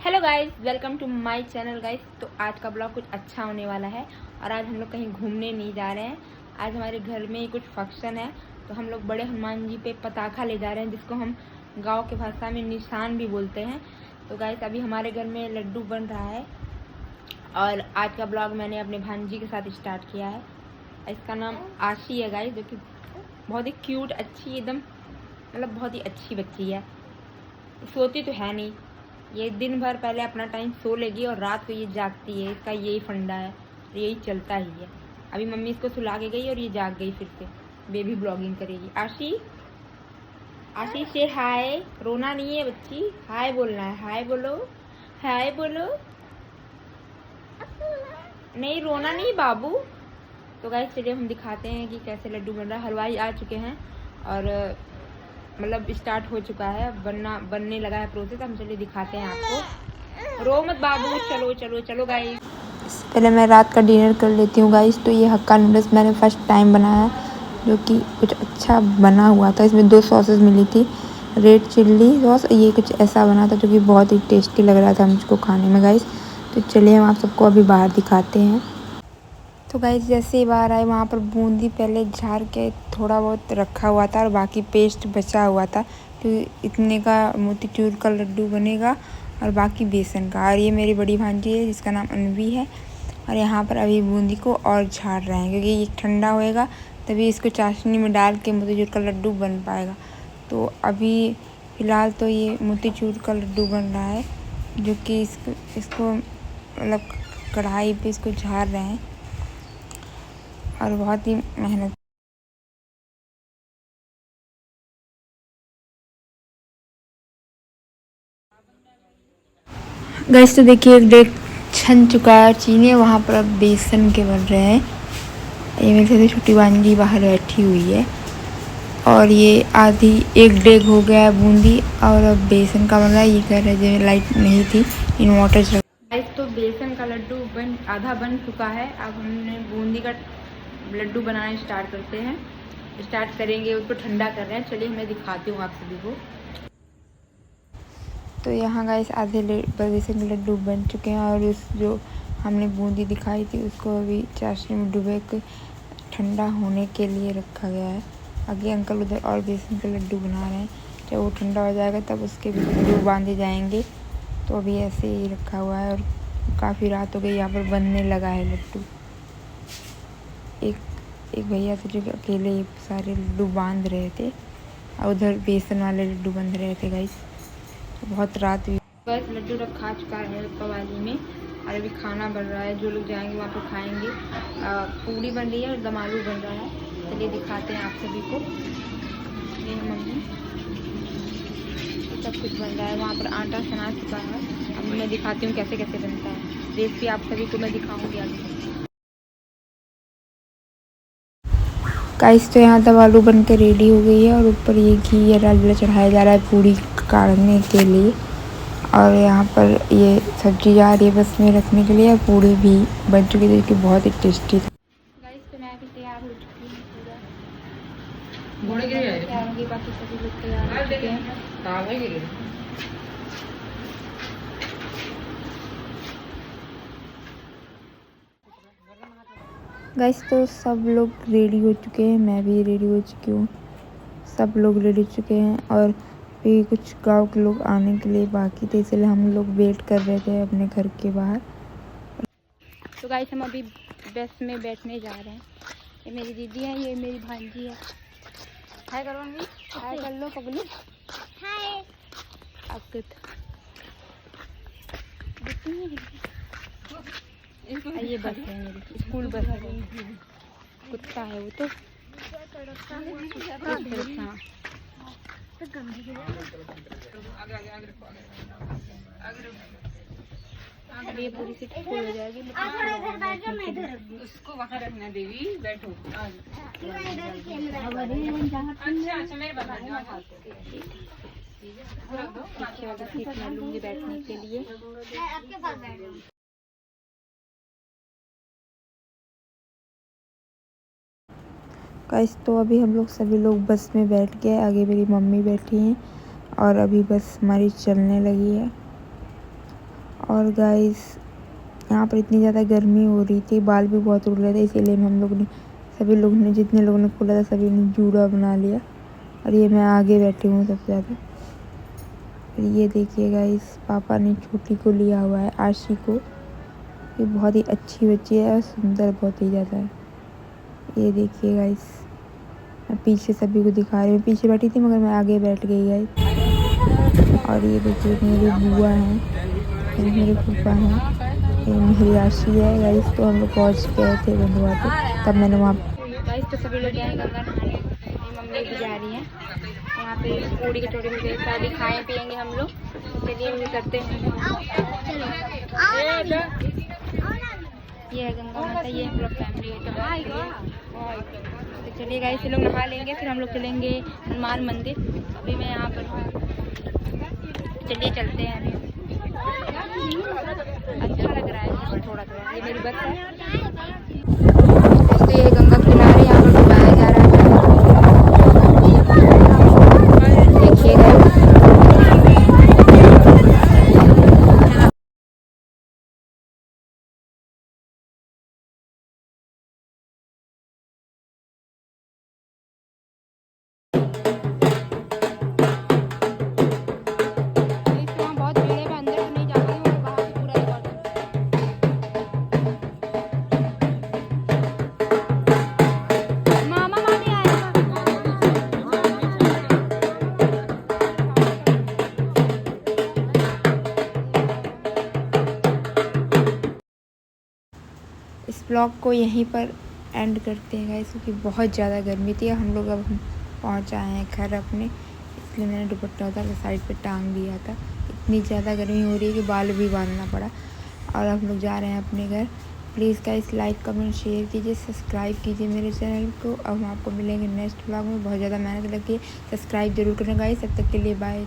Hello guys, welcome to my channel guys. तो आज का ब्लॉग कुछ अच्छा होने वाला है और आज हम लोग कहीं घूमने नहीं जा रहे हैं। आज हमारे घर में कुछ फंक्शन है, तो हम लोग बड़े हनुमान जी पे पताखा ले जा रहे हैं, जिसको हम गांव के भाषा में निशान भी बोलते हैं। तो गाइस अभी हमारे घर में लड्डू बन रहा है और आज का ब्लॉग मैंने अपने भांजी के साथ स्टार्ट किया है। इसका नाम आशी है गाइस, जो कि बहुत ही क्यूट, अच्छी, एकदम मतलब बहुत ही अच्छी बच्ची है। सोती तो है नहीं, ये दिन भर पहले अपना टाइम सो लेगी और रात को ये जागती है। इसका यही फंडा है, यही चलता ही है। अभी मम्मी इसको सुला के गई और ये जाग गई, फिर से बेबी ब्लॉगिंग करेगी। आशी, आशी से हाय। रोना नहीं है बच्ची, हाय बोलना है। हाय बोलो, हाय बोलो। नहीं रोना नहीं बाबू। तो गाइस चलिए हम दिखाते हैं कि कैसे लड्डू बन रहा है। हलवाई आ चुके हैं और मतलब स्टार्ट हो चुका है, बनने लगा है प्रोसेस। हम चलिए दिखाते हैं आपको। रो मत बाबू, चलो चलो चलो गाइस। इससे पहले मैं रात का डिनर कर लेती हूँ गाइस। तो ये हक्का नूडल्स मैंने फर्स्ट टाइम बनाया, जो कि कुछ अच्छा बना हुआ था। इसमें 2 सॉसेस मिली थी, रेड चिल्ली सॉस। ये कुछ ऐसा बना था जो कि बहुत ही टेस्टी लग रहा था मुझको खाने में गाइस। तो चलिए हम आप सबको अभी बाहर दिखाते हैं। तो गाइस जैसे ही बाहर आए, वहाँ पर बूंदी पहले झाड़ के थोड़ा बहुत रखा हुआ था और बाकी पेस्ट बचा हुआ था। तो इतने का मोतीचूर का लड्डू बनेगा और बाकी बेसन का। और ये मेरी बड़ी भांजी है जिसका नाम अनवी है। और यहाँ पर अभी बूंदी को और झाड़ रहे हैं, क्योंकि ये ठंडा होएगा तभी इसको चाशनी में डाल के मोतीचूर का लड्डू बन पाएगा। तो अभी फ़िलहाल तो ये मोतीचूर का लड्डू बन रहा है, जो कि इसको मतलब कढ़ाई पे इसको झाड़ रहे हैं और बहुत ही मेहनत। गैस तो देखिए एक डेग छन चुका है चीनी, वहाँ पर अब बेसन के बन रहे हैं। ये मेरे से छोटी भांजी बाहर बैठी हुई है और ये आधी एक डेग हो गया है बूंदी और अब बेसन का बन रहा है। ये कह रहे जो लाइट नहीं थी, इन्वर्टर चल। गैस तो बेसन का लड्डू आधा बन चुका है। अब हमने बूंदी का लड्डू बनाना स्टार्ट करेंगे। उसको ठंडा कर रहे हैं। चलिए मैं दिखाती हूँ आप सभी को। तो यहाँ गाइस आधे बेसन के लड्डू बन चुके हैं और उस जो हमने बूंदी दिखाई थी उसको अभी चाशनी में डुबे के ठंडा होने के लिए रखा गया है। आगे अंकल उधर और बेसन के लड्डू बना रहे हैं। जब वो ठंडा हो जाएगा तब उसके भी लड्डू बांधे जाएंगे। तो अभी ऐसे ही रखा हुआ है और काफ़ी रात हो गई, यहाँ पर बनने लगा है लड्डू। एक भैया थे जो कि अकेले ये सारे लड्डू बांध रहे थे और उधर बेसन वाले लड्डू बंध रहे थे गाइस। तो बहुत रात हुई। बस लड्डू रखा चुका है कवाली में और अभी खाना बन रहा है। जो लोग जाएंगे वहाँ पर खाएंगे। पूड़ी बन रही है और दम आलू बन रहा है। चलिए दिखाते हैं आप सभी को। ये मम्मी सब कुछ बन रहा है। वहाँ पर आटा सना चुका है। अब मैं दिखाती हूँ कैसे कैसे बनता है। रेसिपी आप सभी को मैं दिखाऊँगी आगे। गाइस तो यहाँ तब आलू बन के रेडी हो गई है और ऊपर ये घी या डालडा चढ़ाया जा रहा है पूड़ी काढ़ने के लिए। और यहाँ पर ये सब्जी जा रही है बस में रखने के लिए। पूड़ी भी बन चुकी थी, जो कि बहुत ही टेस्टी थी। गाइस तो मैं भी तैयार हो चुकी हूँ पूरा। बाकी सभी लोग तैयार हो चुके हैं। गाइस तो सब लोग रेडी हो चुके हैं, मैं भी रेडी हो चुकी हूँ। सब लोग रेडी हो चुके हैं और भी कुछ गांव के लोग आने के लिए बाकी थे, इसलिए हम लोग वेट कर रहे थे अपने घर के बाहर। तो गाइस हम अभी बस में बैठने जा रहे हैं। ये मेरी दीदी है, ये मेरी भांजी है। हाय करो मम्मी, हाय कर लो पगलू। हाय अकित। ये बस है मेरी स्कूल बस है। कुत्ता है वो तो। ये पूरी सीट फुल हो जाएगी। उसको वहाँ रखना देवी, बैठो। अच्छा मेरे बता पीछे वाली सीट मैं लूँगी बैठने के लिए। गाइस तो अभी हम लोग सभी लोग बस में बैठ गए। आगे मेरी मम्मी बैठी हैं और अभी बस हमारी चलने लगी है। और गाइस यहाँ पर इतनी ज़्यादा गर्मी हो रही थी, बाल भी बहुत उड़ रहे थे, इसीलिए हम लोग ने सभी लोग ने जितने लोगों ने खोला था सभी ने जूड़ा बना लिया। और ये मैं आगे बैठी हूँ सबसे ज़्यादा। ये देखिए गाइस पापा ने छोटी को लिया हुआ है, आशी को। ये बहुत ही अच्छी बच्ची है और सुंदर बहुत ही ज़्यादा है। ये देखिए गाइस मैं पीछे सभी को दिखा रही हूँ, पीछे बैठी थी मगर मैं आगे बैठ गई गाइस। और ये देखिए मेरी बुआ हैं, ये मेरे फूफा हैं, ये मेरी आशी है गाइस। तो हम लोग पहुँच गए थे बंधुआ पे, तब मैंने वहाँ गाइस तो सभी लोग गए गंगा नहाने। मम्मी भी जा रही हैं वहाँ पे, पूड़ी कचौड़ी में गए, अभी खाए पियेंगे हम लोग। चलिए हम करते हैं। ये है गंगा माता, ये हम लोग फैमिली है। तो चलिए गाइस लोग नहा लेंगे, फिर हम लोग चलेंगे हनुमान मंदिर। अभी मैं यहाँ पर हूँ, चलिए चलते हैं। अच्छा लग रहा है थोड़ा थोड़ा। ये मेरी बस है। तो ये गंगा किनारे यहाँ पर घुमाया जा रहा है, देखिएगा। बहुत भीड़ है, मैं अंदर तो नहीं जा रही हूँ, बाहर से पूरा रिकॉर्ड। मामा मामी आएगा। इस ब्लॉग को यहीं पर एंड करते हैं गाइस, क्योंकि बहुत ज़्यादा गर्मी थी। हम लोग अब पहुँच आए हैं घर अपने, इसलिए मैंने दुपट्टा उतार साइड पे टांग दिया था। इतनी ज़्यादा गर्मी हो रही है कि बाल भी बांधना पड़ा। और हम लोग जा रहे हैं अपने घर। Please guys like comment share कीजिए, सब्सक्राइब कीजिए मेरे चैनल को। अब हम आपको मिलेंगे नेक्स्ट ब्लॉग में। बहुत ज़्यादा मेहनत लगी है, सब्सक्राइब जरूर करना गाइस। तब तक के लिए बाय।